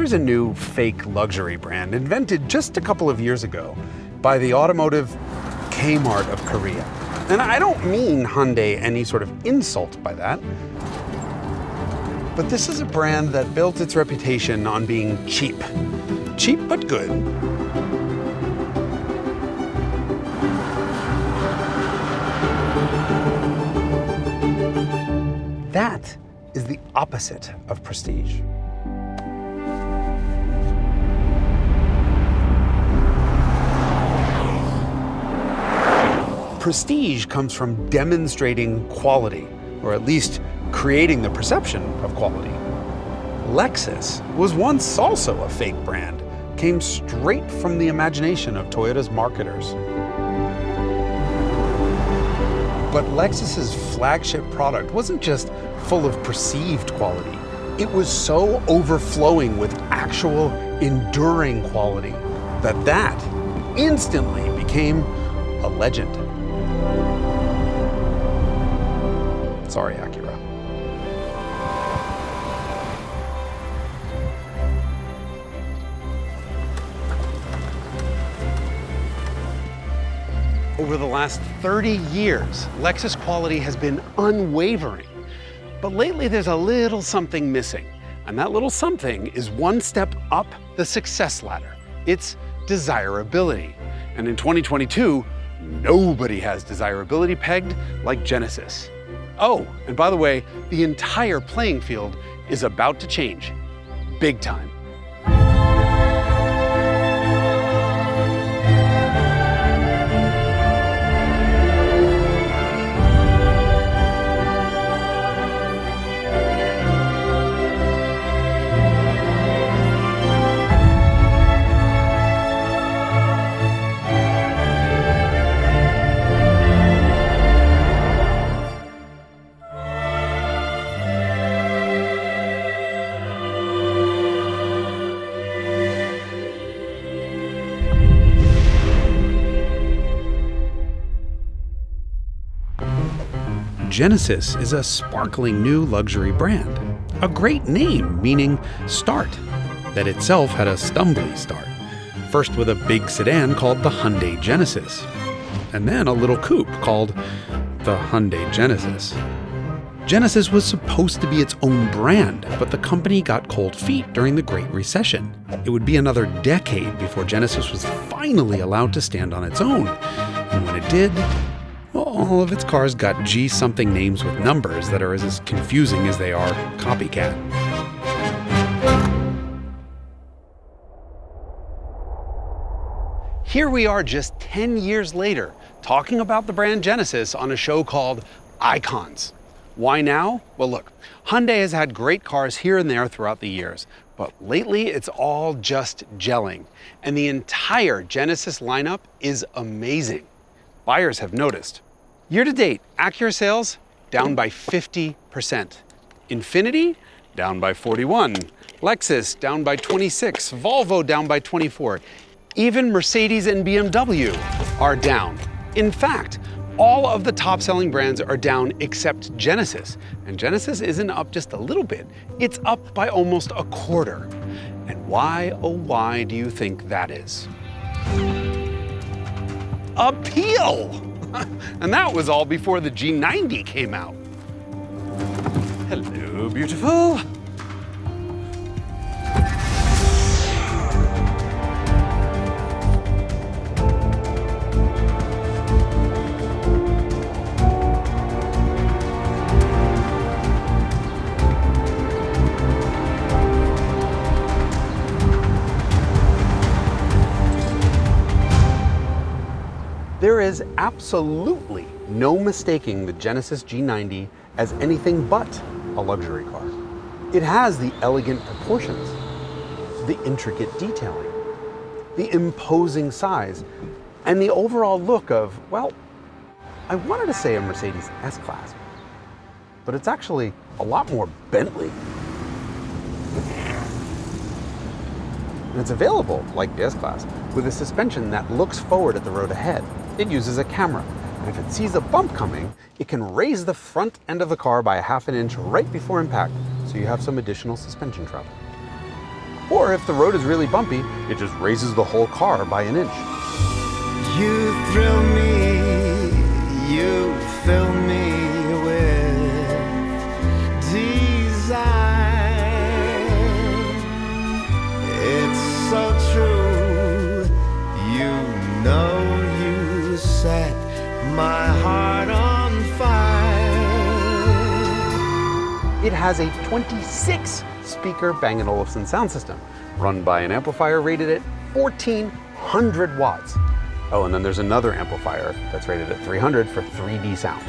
Here's a new fake luxury brand invented just a couple of years ago by the automotive Kmart of Korea. And I don't mean Hyundai any sort of insult by that, but this is a brand that built its reputation on being cheap. Cheap but good. That is the opposite of prestige. Prestige comes from demonstrating quality, or at least creating the perception of quality. Lexus was once also a fake brand, came straight from the imagination of Toyota's marketers. But Lexus's flagship product wasn't just full of perceived quality. It was so overflowing with actual enduring quality that instantly became a legend. Sorry, Acura. Over the last 30 years, Lexus quality has been unwavering. But lately there's a little something missing. And that little something is one step up the success ladder. It's desirability. And in 2022, nobody has desirability pegged like Genesis. Oh, and by the way, the entire playing field is about to change, big time. Genesis is a sparkling new luxury brand. A great name, meaning start, that itself had a stumbly start. First with a big sedan called the Hyundai Genesis, and then a little coupe called the Hyundai Genesis. Genesis was supposed to be its own brand, but the company got cold feet during the Great Recession. It would be another decade before Genesis was finally allowed to stand on its own. And when it did, well, all of its cars got G-something names with numbers that are as confusing as they are copycat. Here we are just 10 years later, talking about the brand Genesis on a show called Icons. Why now? Well, look, Hyundai has had great cars here and there throughout the years, but lately it's all just gelling, and the entire Genesis lineup is amazing. Buyers have noticed. Year to date, Acura sales down by 50%. Infiniti down by 41. Lexus down by 26. Volvo down by 24. Even Mercedes and BMW are down. In fact, all of the top selling brands are down except Genesis. And Genesis isn't up just a little bit, it's up by almost a quarter. And why, oh why do you think that is? Appeal! And that was all before the G90 came out. Hello, beautiful. There is absolutely no mistaking the Genesis G90 as anything but a luxury car. It has the elegant proportions, the intricate detailing, the imposing size, and the overall look of, well, I wanted to say a Mercedes S-Class, but it's actually a lot more Bentley. And it's available, like the S-Class, with a suspension that looks forward at the road ahead. It uses a camera, and if it sees a bump coming, it can raise the front end of the car by a half an inch right before impact, so you have some additional suspension travel. Or if the road is really bumpy, it just raises the whole car by an inch. You thrill me, you fill me with desire. It's so true, you know you set my heart on fire. It has a 26-speaker Bang & Olufsen sound system, run by an amplifier rated at 1,400 watts. Oh, and then there's another amplifier that's rated at 300 for 3D sound.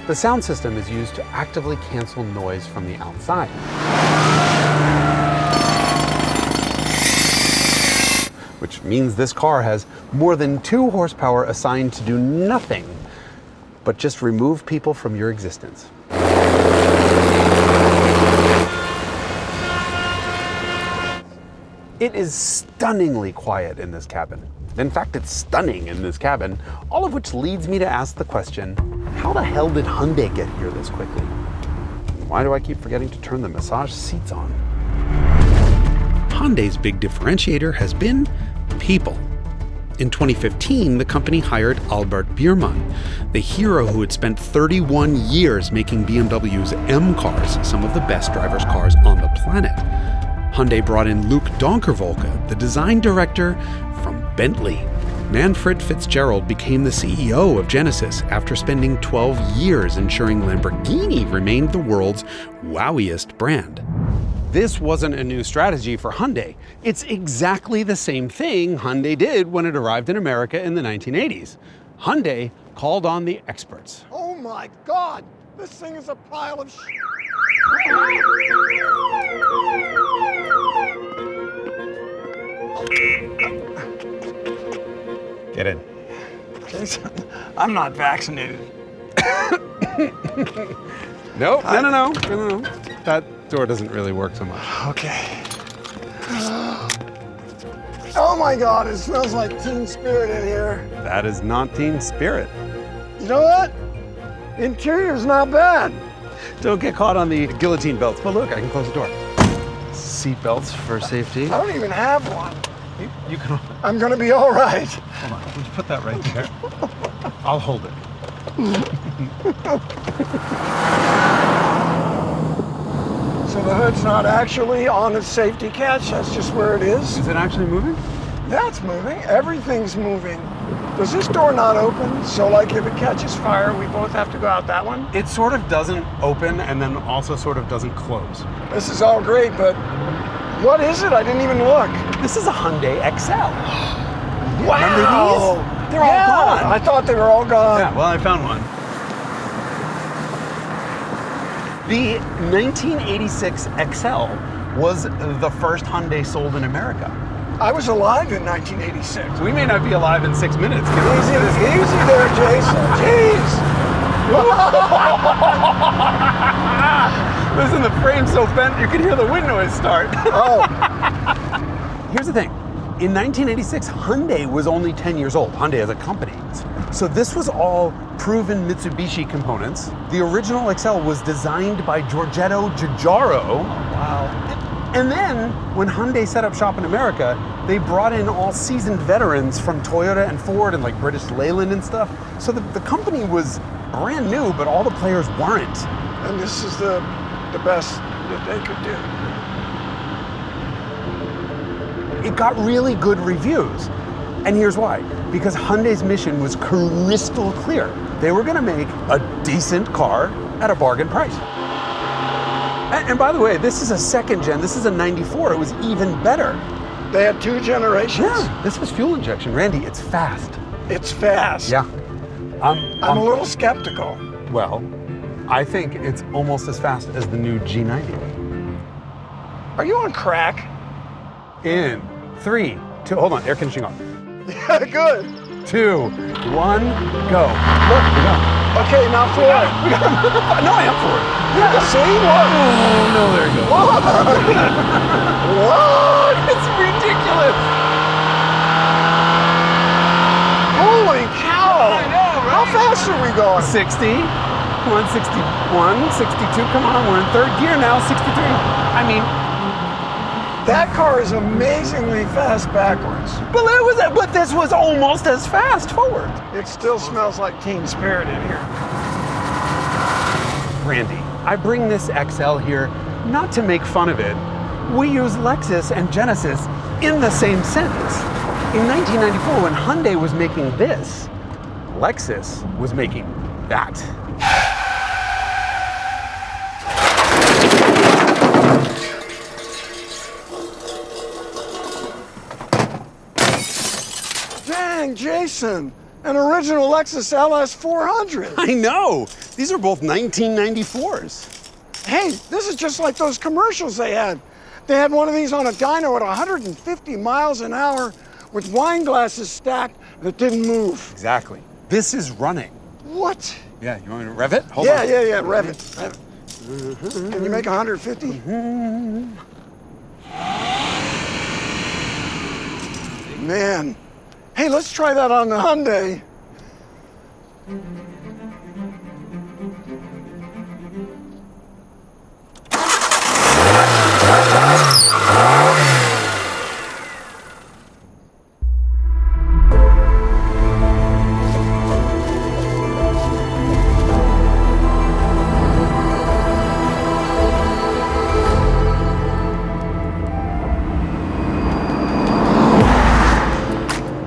The sound system is used to actively cancel noise from the outside. Which means this car has more than 2 horsepower assigned to do nothing but just remove people from your existence. It is stunningly quiet in this cabin. In fact, it's stunning in this cabin, all of which leads me to ask the question, how the hell did Hyundai get here this quickly? Why do I keep forgetting to turn the massage seats on? Hyundai's big differentiator has been people. In 2015, the company hired Albert Biermann, the hero who had spent 31 years making BMW's M cars some of the best driver's cars on the planet. Hyundai brought in Luc Donkerwolke, the design director from Bentley. Manfred Fitzgerald became the CEO of Genesis after spending 12 years ensuring Lamborghini remained the world's wowiest brand. This wasn't a new strategy for Hyundai. It's exactly the same thing Hyundai did when it arrived in America in the 1980s. Hyundai called on the experts. Oh my God, this thing is a pile of shit. Get in. Jason, I'm not vaccinated. No. That door doesn't really work so much. Okay. Oh my God, it smells like Teen Spirit in here. That is not Teen Spirit. You know what? Interior's not bad. Don't get caught on the guillotine belts. But look, I can close the door. Seat belts for safety. I don't even have one. You can. I'm gonna be all right. Hold on. Let's put that right there. I'll hold it. So the hood's not actually on its safety catch. That's just where it is. Is it actually moving? Yeah, it's moving. Everything's moving. Does this door not open? So like if it catches fire, we both have to go out that one? It sort of doesn't open and then also sort of doesn't close. This is all great, but what is it? I didn't even look. This is a Hyundai Excel. Wow! Remember these? They're all gone. I thought they were all gone. Yeah, well, I found one. The 1986 Excel was the first Hyundai sold in America. I was alive in 1986. We may not be alive in 6 minutes. Easy there, Jason. Jeez. Listen, the frame's so bent you can hear the wind noise start. Oh. Here's the thing. In 1986, Hyundai was only 10 years old, Hyundai as a company. So this was all proven Mitsubishi components. The original Excel was designed by Giorgetto Giugiaro. Oh, wow. And then, when Hyundai set up shop in America, they brought in all seasoned veterans from Toyota and Ford and like British Leyland and stuff. So the company was brand new, but all the players weren't. And this is the best that they could do. It got really good reviews. And here's why. Because Hyundai's mission was crystal clear. They were gonna make a decent car at a bargain price. And by the way, this is a second gen, this is a 94, it was even better. They had 2 generations? Yeah, this was fuel injection. Randy, it's fast. It's fast. Yeah. I'm a little skeptical. Well, I think it's almost as fast as the new G90. Are you on crack? In 3, 2, hold on, air conditioning off. Yeah, good. 2, 1, go. Look, we got it. Okay, now for it. No, I am for it. Yeah, see? What? Oh, no, there you go. What? It's ridiculous. Holy cow. I know, right? How fast are we going? 60, 161, 62, come on, we're in 3rd gear now, 63. I mean, That car is amazingly fast backwards. But this was almost as fast forward. It still smells like Teen Spirit in here. Randy, I bring this XL here not to make fun of it. We use Lexus and Genesis in the same sentence. In 1994, when Hyundai was making this, Lexus was making that. Dang, Jason, an original Lexus LS400. I know. These are both 1994s. Hey, this is just like those commercials they had. They had one of these on a dyno at 150 miles an hour with wine glasses stacked that didn't move. Exactly. This is running. What? Yeah, you want me to rev it? Hold Yeah, on. rev it. Can you make 150? Man. Hey, let's try that on the Hyundai.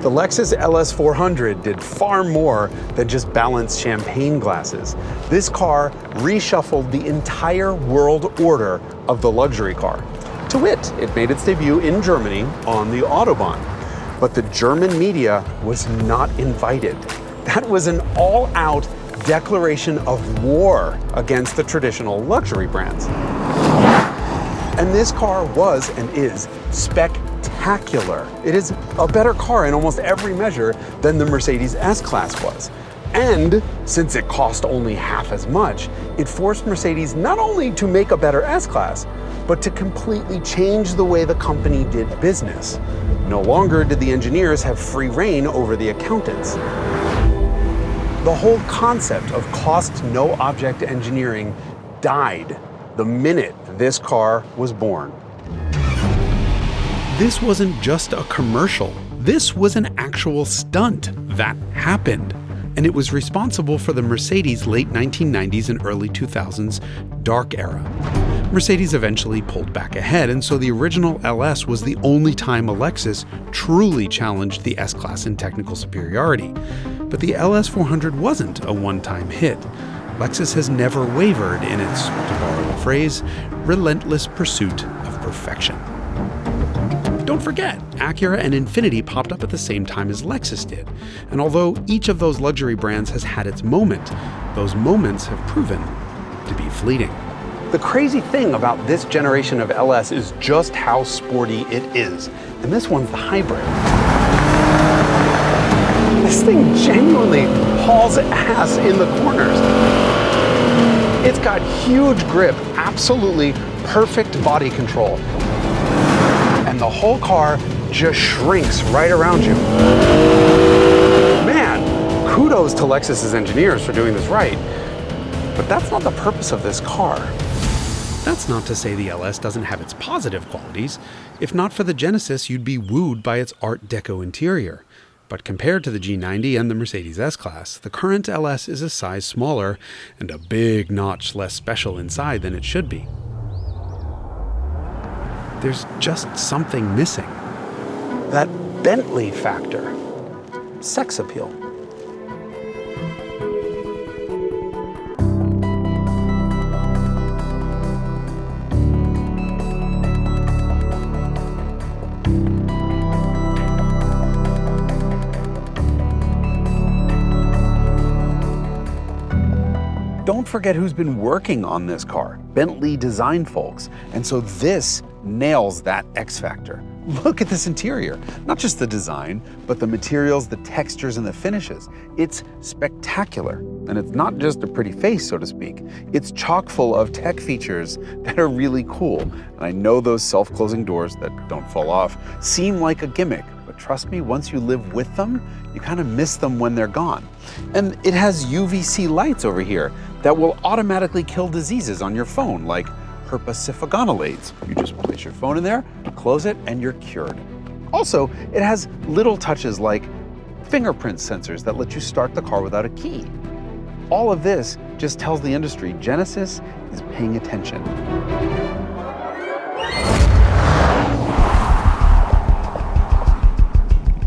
The Lexus LS400 did far more than just balance champagne glasses. This car reshuffled the entire world order of the luxury car. To wit, it made its debut in Germany on the Autobahn. But the German media was not invited. That was an all-out declaration of war against the traditional luxury brands. And this car was and is spectacular. It is a better car in almost every measure than the Mercedes S-Class was. And since it cost only half as much, it forced Mercedes not only to make a better S-Class, but to completely change the way the company did business. No longer did the engineers have free rein over the accountants. The whole concept of cost no object engineering died the minute this car was born. This wasn't just a commercial. This was an actual stunt that happened. And it was responsible for the Mercedes late 1990s and early 2000s dark era. Mercedes eventually pulled back ahead, and so the original LS was the only time a Lexus truly challenged the S-Class in technical superiority. But the LS400 wasn't a one-time hit. Lexus has never wavered in its, to borrow a phrase, relentless pursuit of perfection. Don't forget, Acura and Infiniti popped up at the same time as Lexus did. And although each of those luxury brands has had its moment, those moments have proven to be fleeting. The crazy thing about this generation of LS is just how sporty it is. And this one's the hybrid. This thing genuinely hauls ass in the corners. It's got huge grip, absolutely perfect body control. And the whole car just shrinks right around you. Man, kudos to Lexus's engineers for doing this right. But that's not the purpose of this car. That's not to say the LS doesn't have its positive qualities. If not for the Genesis, you'd be wooed by its Art Deco interior. But compared to the G90 and the Mercedes S-Class, the current LS is a size smaller and a big notch less special inside than it should be. There's just something missing. That Bentley factor. Sex appeal. Don't forget who's been working on this car, Bentley design folks. And so this nails that X factor. Look at this interior. Not just the design, but the materials, the textures, and the finishes. It's spectacular. And it's not just a pretty face, so to speak. It's chock full of tech features that are really cool. And I know those self-closing doors that don't fall off seem like a gimmick, but trust me, once you live with them, you kind of miss them when they're gone. And it has UVC lights over here that will automatically kill diseases on your phone, like perpacifigonolades. You just place your phone in there, close it, and you're cured. Also, it has little touches like fingerprint sensors that let you start the car without a key. All of this just tells the industry Genesis is paying attention.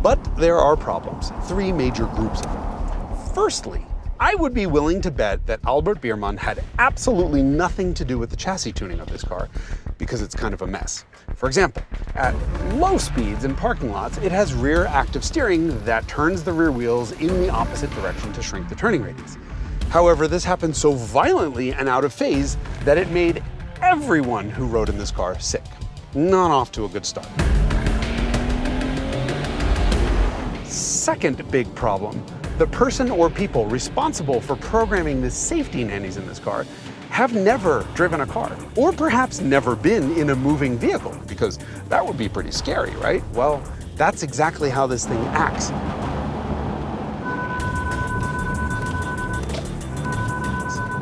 But there are problems, 3 major groups of them. Firstly, I would be willing to bet that Albert Biermann had absolutely nothing to do with the chassis tuning of this car, because it's kind of a mess. For example, at low speeds in parking lots, it has rear active steering that turns the rear wheels in the opposite direction to shrink the turning radius. However, this happened so violently and out of phase that it made everyone who rode in this car sick. Not off to a good start. Second big problem, the person or people responsible for programming the safety nannies in this car have never driven a car, or perhaps never been in a moving vehicle, because that would be pretty scary, right? Well, that's exactly how this thing acts.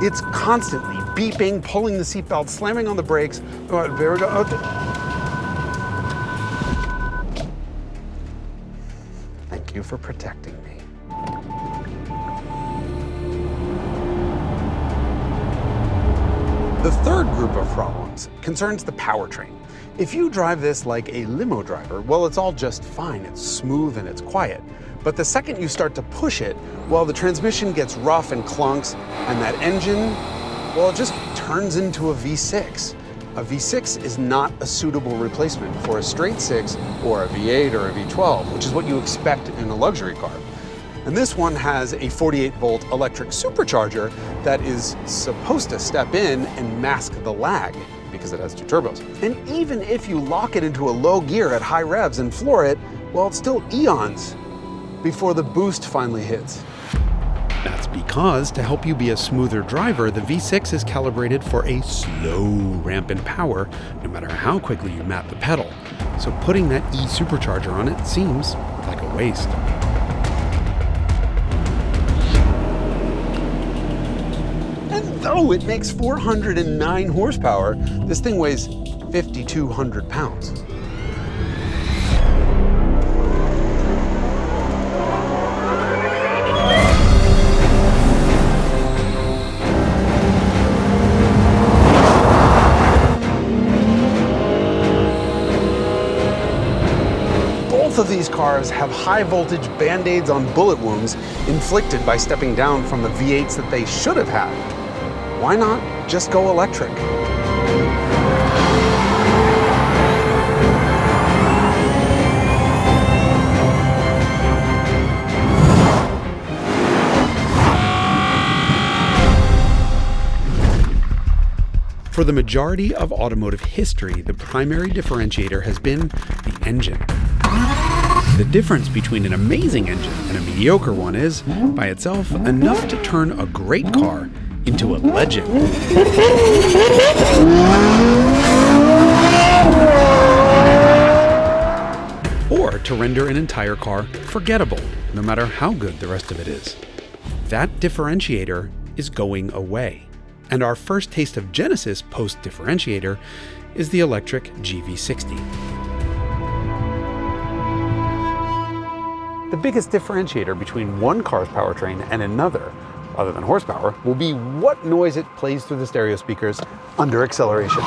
It's constantly beeping, pulling the seatbelt, slamming on the brakes. Oh, there we go. Okay. Thank you for protecting me. The third group of problems concerns the powertrain. If you drive this like a limo driver, well, it's all just fine. It's smooth and it's quiet. But the second you start to push it, well, the transmission gets rough and clunks, and that engine, well, it just turns into a V6. A V6 is not a suitable replacement for a straight 6 or a V8 or a V12, which is what you expect in a luxury car. And this one has a 48-volt electric supercharger that is supposed to step in and mask the lag because it has 2 turbos. And even if you lock it into a low gear at high revs and floor it, well, it's still eons before the boost finally hits. That's because to help you be a smoother driver, the V6 is calibrated for a slow ramp in power, no matter how quickly you map the pedal. So putting that e-Supercharger on it seems like a waste. And though it makes 409 horsepower, this thing weighs 5,200 pounds. Both of these cars have high voltage band-aids on bullet wounds inflicted by stepping down from the V8s that they should have had. Why not just go electric? For the majority of automotive history, the primary differentiator has been the engine. The difference between an amazing engine and a mediocre one is, by itself, enough to turn a great car into a legend. Or to render an entire car forgettable, no matter how good the rest of it is. That differentiator is going away. And our first taste of Genesis post-differentiator is the electric GV60. The biggest differentiator between one car's powertrain and another, other than horsepower, will be what noise it plays through the stereo speakers under acceleration.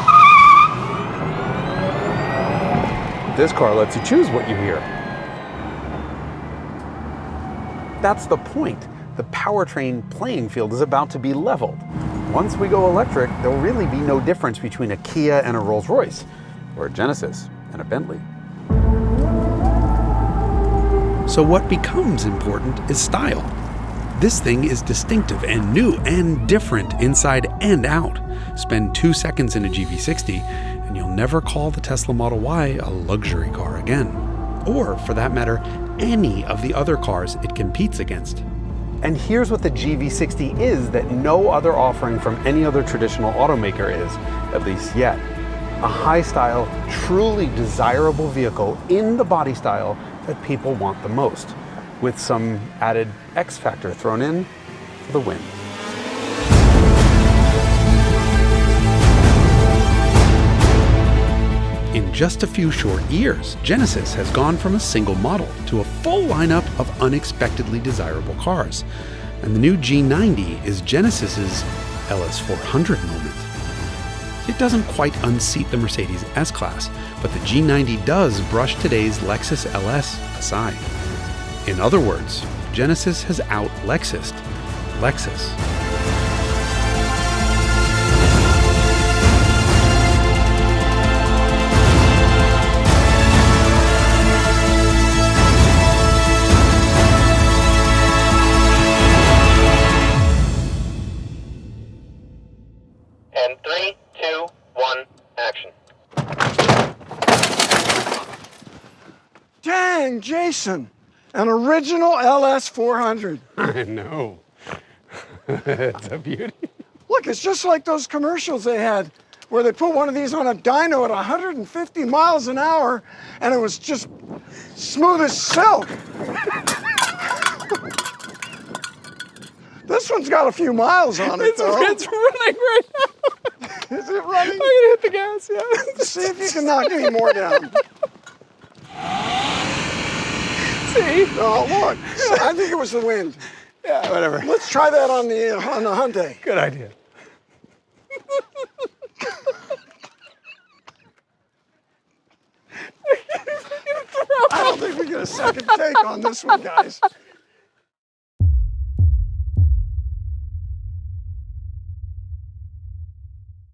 This car lets you choose what you hear. That's the point. The powertrain playing field is about to be leveled. Once we go electric, there'll really be no difference between a Kia and a Rolls-Royce, or a Genesis and a Bentley. So what becomes important is style. This thing is distinctive and new and different inside and out. Spend 2 seconds in a GV60 and you'll never call the Tesla Model Y a luxury car again. Or, for that matter, any of the other cars it competes against. And here's what the GV60 is that no other offering from any other traditional automaker is, at least yet. A high-style, truly desirable vehicle in the body style that people want the most, with some added X factor thrown in for the win. In just a few short years, Genesis has gone from a single model to a full lineup of unexpectedly desirable cars. And the new G90 is Genesis's LS400 moment. It doesn't quite unseat the Mercedes S-Class, but the G90 does brush today's Lexus LS aside. In other words, Genesis has out-Lexused Lexus. And 3, 2, 1, action. Dang, Jason, an original LS400. I know. It's a beauty. Look, it's just like those commercials they had where they put one of these on a dyno at 150 miles an hour and it was just smooth as silk. This one's got a few miles on it, though. It's running right now. Is it running? I'm gonna hit the gas, yeah. See if you can knock any more down. See? Oh, look. I think it was the wind. Yeah, whatever. Let's try that on the Hyundai. Good idea. I don't think we get a second take on this one, guys.